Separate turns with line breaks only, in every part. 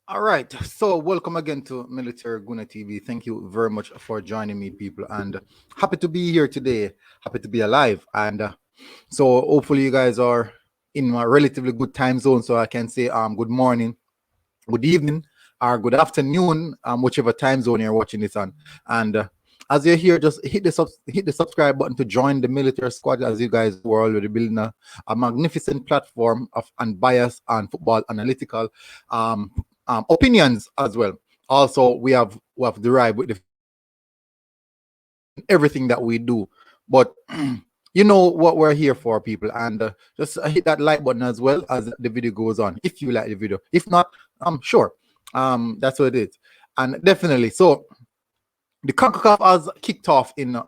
All right, so welcome again to Military Guna TV. Thank you very much for joining me, people, and happy to be here today. Happy to be alive, and so hopefully you guys are in a relatively good time zone, so I can say good morning, good evening, or good afternoon, whichever time zone you're watching this on. And as you're here, just hit the subscribe button to join the military squad. As you guys were already building a magnificent platform of unbiased and football analytical opinions as well. Also, we have derived with everything that we do, but you know what we're here for, people, and just hit that like button as well as the video goes on if you like the video. If not, I'm sure that's what it is. And definitely, so the CONCACAF has kicked off in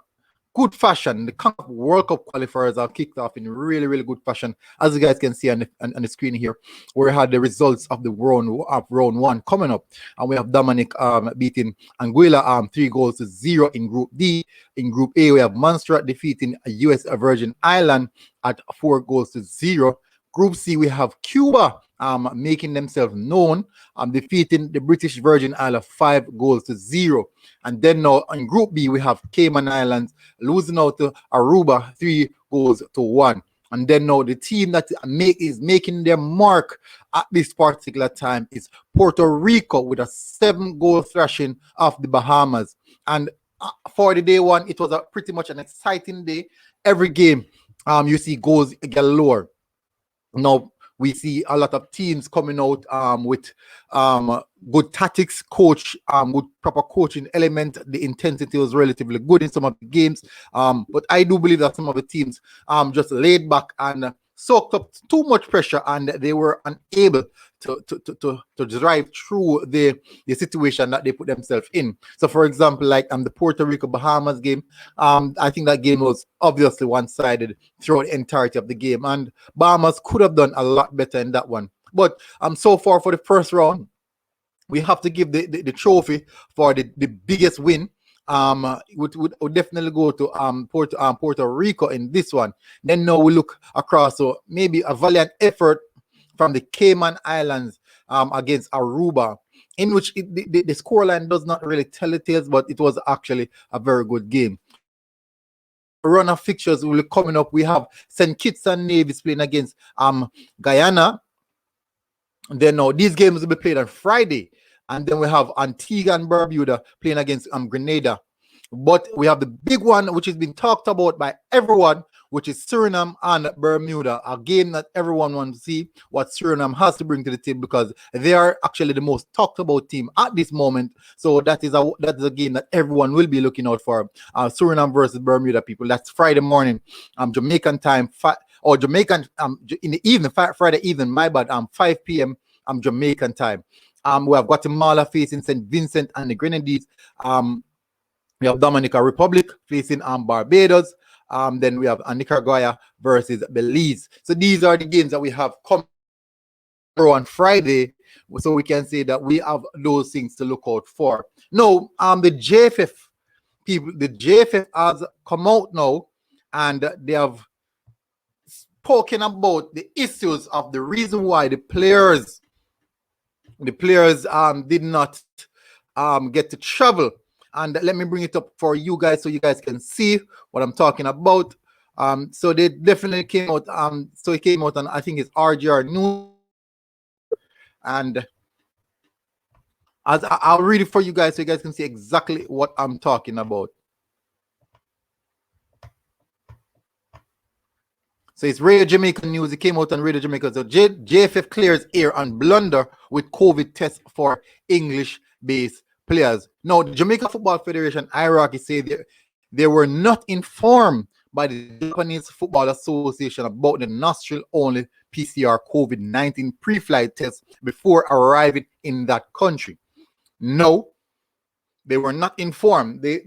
good fashion. The CONCACAF World Cup qualifiers have kicked off in really, really good fashion, as you guys can see on the screen here, where we had the results of the round one coming up, and we have Dominic beating Anguilla 3-0 in Group D. In Group A, we have Montserrat defeating US Virgin Island at 4-0. Group C, we have Cuba making themselves known, defeating the British Virgin Islands 5-0. And then now in Group B, we have Cayman Islands losing out to Aruba 3-1. And then now the team that is making their mark at this particular time is Puerto Rico with a 7-goal thrashing of the Bahamas. And for the day one, it was pretty much an exciting day. Every game, you see goals galore. Now we see a lot of teams coming out with good tactics, good proper coaching element. The intensity was relatively good in some of the games, but I do believe that some of the teams just laid back and soaked up too much pressure, and they were unable to drive through the situation that they put themselves in. So, for example, like the Puerto Rico Bahamas game, I think that game was obviously one-sided throughout the entirety of the game, and Bahamas could have done a lot better in that one. But so far for the first round, we have to give the trophy for the biggest win. Would definitely go to Puerto Rico in this one. Then now we look across, so maybe a valiant effort from the Cayman Islands against Aruba, in which the scoreline does not really tell the tales, but it was actually a very good game. Run of fixtures will be coming up. We have St. Kitts and Nevis playing against Guyana. And then now these games will be played on Friday. And then we have Antigua and Bermuda playing against Grenada. But we have the big one, which has been talked about by everyone, which is Surinam and Bermuda. A game that everyone wants to see what Surinam has to bring to the team, because they are actually the most talked about team at this moment. So that is a game that everyone will be looking out for. Surinam versus Bermuda, people. That's Friday morning, Jamaican time, or Jamaican in the evening, Friday evening, my bad, 5 p.m. Jamaican time. We have Guatemala facing St. Vincent and the Grenadines. We have Dominica Republic facing Barbados. Then we have Nicaragua versus Belize. So these are the games that we have come on Friday. So we can say that we have those things to look out for. Now, the JFF people, the JFF has come out now, and they have spoken about the issues of the reason why the players did not get to travel. And let me bring it up for you guys so you guys can see what I'm talking about. So they definitely came out. So it came out on, I think it's RGR News. And as I'll read it for you guys so you guys can see exactly what I'm talking about. So it's Radio Jamaica News. It came out on Radio Jamaica. So JFF clears air on blunder with COVID test for English-based players. Now, the Jamaica Football Federation hierarchy say they were not informed by the Japanese Football Association about the nostril-only PCR COVID-19 pre-flight test before arriving in that country. No, they were not informed. They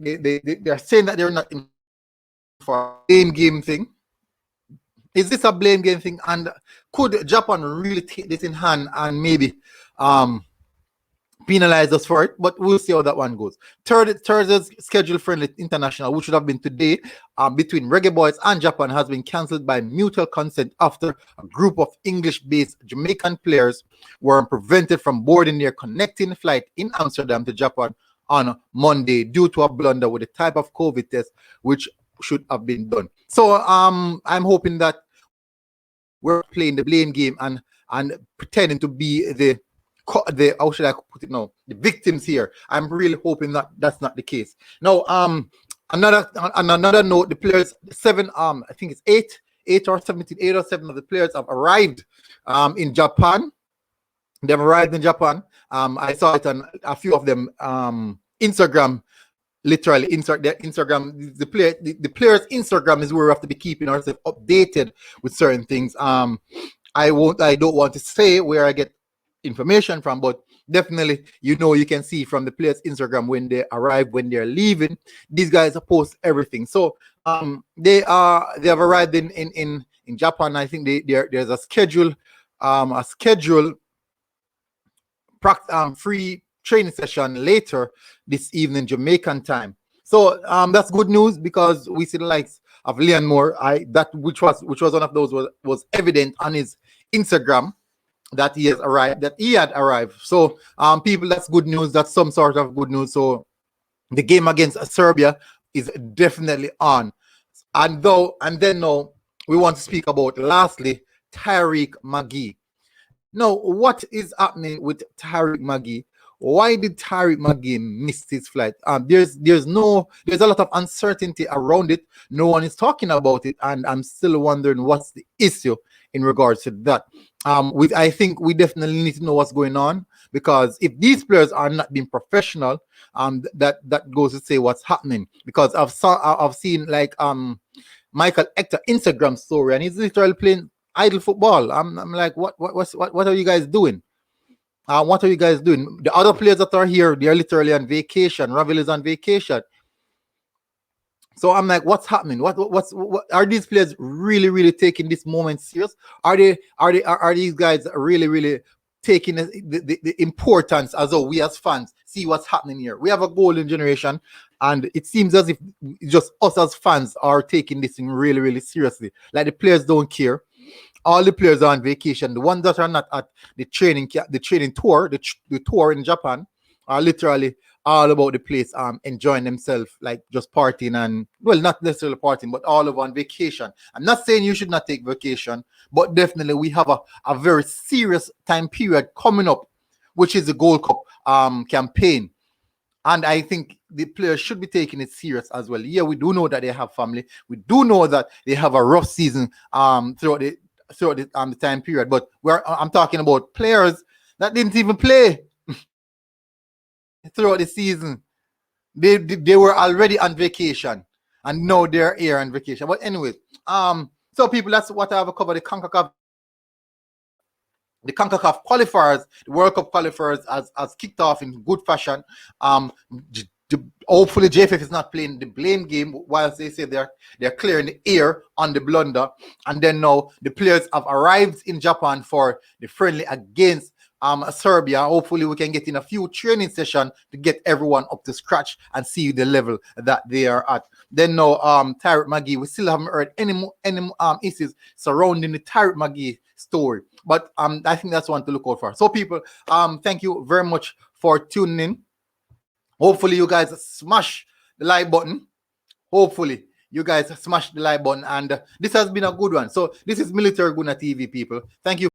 are saying that they're not informed for a blame game thing. Is this a blame game thing? And could Japan really take this in hand and maybe penalize us for it, but we'll see how that one goes. Thursday's scheduled friendly international, which should have been today, between Reggae Boyz and Japan, has been cancelled by mutual consent after a group of English-based Jamaican players were prevented from boarding their connecting flight in Amsterdam to Japan on Monday due to a blunder with a type of COVID test which should have been done. So I'm hoping that we're playing the blame game and pretending to be the how should I put it now, the victims here. I'm really hoping that that's not the case. Now another note, the players, I think it's eight or 7 of the players have arrived in Japan. They've arrived in Japan. I saw it on a few of them Instagram. Literally, insert their Instagram. The players' Instagram is where we have to be keeping ourselves updated with certain things. I don't want to say where I get information from, but definitely, you can see from the players' Instagram when they arrive, when they're leaving. These guys post everything. So they have arrived in Japan. I think there's a schedule free training session later this evening Jamaican time. So that's good news, because we see the likes of Leon Moore, which was one of those was evident on his Instagram that he had arrived. So people, that's good news. That's some sort of good news. So the game against Serbia is definitely on. And then now we want to speak about, lastly, Tariq Magee. Now, what is happening with Tariq Magee? Why did Tariq Magee miss his flight? There's a lot of uncertainty around it. No one is talking about it, and I'm still wondering what's the issue in regards to that. I think we definitely need to know what's going on, because if these players are not being professional, that goes to say what's happening. Because I've seen like Michael Hector Instagram story, and he's literally playing idle football. I'm like, what are you guys doing? What are you guys doing? The other players that are here, they're literally on vacation. Ravel is on vacation. So I'm like, what's happening? What are these players really taking this moment serious? Are these guys really taking the importance, as though we as fans see what's happening here? We have a golden generation, and it seems as if just us as fans are taking this thing really seriously. Like, the players don't care. All the players are on vacation. The ones that are not at the training tour, the tour in Japan, are literally all about the place, enjoying themselves, like just partying, and, well, not necessarily partying, but all over on vacation. I'm not saying you should not take vacation, but definitely we have a very serious time period coming up, which is the Gold Cup campaign. And I think the players should be taking it serious as well. Yeah, we do know that they have family. We do know that they have a rough season throughout the time period. But I'm talking about players that didn't even play throughout the season. They were already on vacation, and now they're here on vacation. But anyways, so people, that's what I have covered. The CONCACAF qualifiers, the World Cup qualifiers, has kicked off in good fashion. Hopefully JFF is not playing the blame game, whilst they say they're clearing the air on the blunder. And then now the players have arrived in Japan for the friendly against Serbia. Hopefully we can get in a few training sessions to get everyone up to scratch and see the level that they are at. Then now Tariq Magee, we still haven't heard any issues surrounding the Tariq Magee story. But I think that's one to look out for. So people, thank you very much for tuning in. Hopefully you guys smash the like button. Hopefully you guys smash the like button. And this has been a good one. So this is Military Guna TV, people. Thank you.